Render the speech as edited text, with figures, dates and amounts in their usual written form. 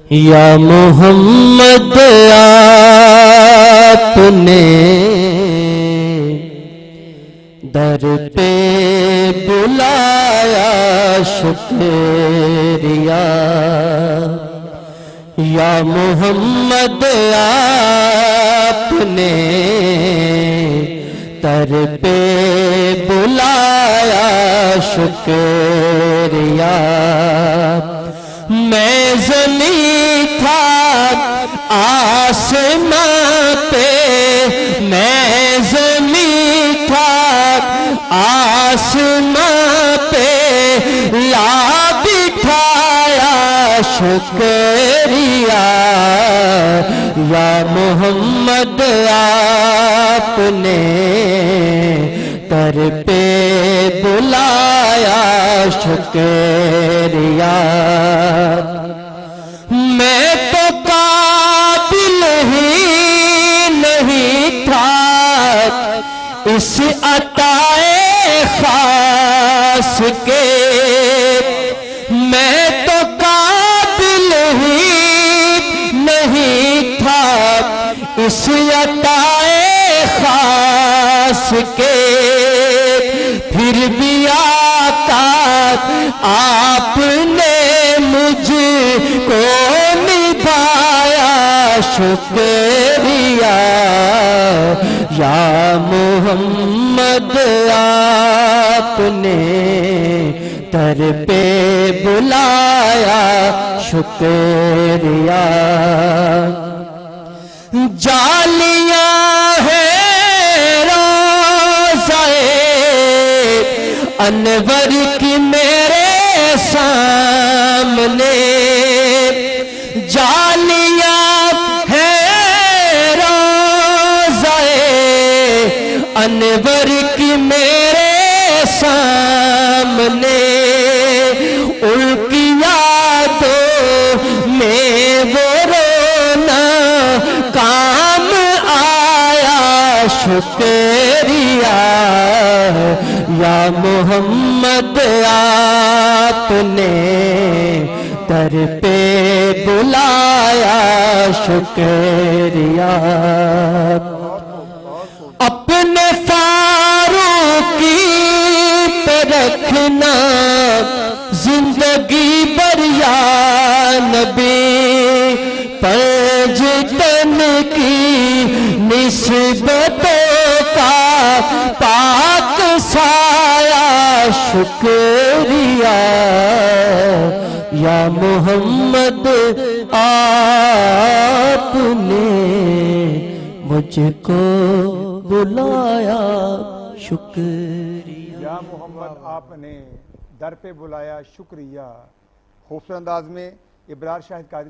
یا محمد آپ نے در پہ بلایا شکریہ، یا محمد آپ نے در پہ بلایا شکریہ، میں زمین تھا آسمان پہ، میں زمین تھا آسمان پہ، لا بٹھایا شکریہ، یا محمد آپ نے در پہ بلایا شکریہ، میں تو قابل ہی نہیں تھا اس عطائے خاص کے، میں تو قابل ہی نہیں تھا اس عطائے خاص کے، پھر بھی آقا آپ نے مجھ کو نبھایا شکریہ، یا محمد آپ نے در پہ بلایا شکریہ، جالیاں ہیں روضہ انور کی میرے سامنے، جالیاں ہیں روضہ انور کی میرے سامنے، ان کی یادوں میں وہ رونا کام آیا شکریہ، یا محمد آپ نے در پہ بلایا شکریہ، اپنے فاروقی پہ رکھنا زندگی بھر یا نبی، پنجتن کی نسبتوں کا پاک سایہ شکریہ، یا محمد آپ نے مجھ کو بلایا شکریہ، یا محمد آپ نے در پہ بلایا شکریہ۔ خوبصورت انداز میں ابرار شاہد قادری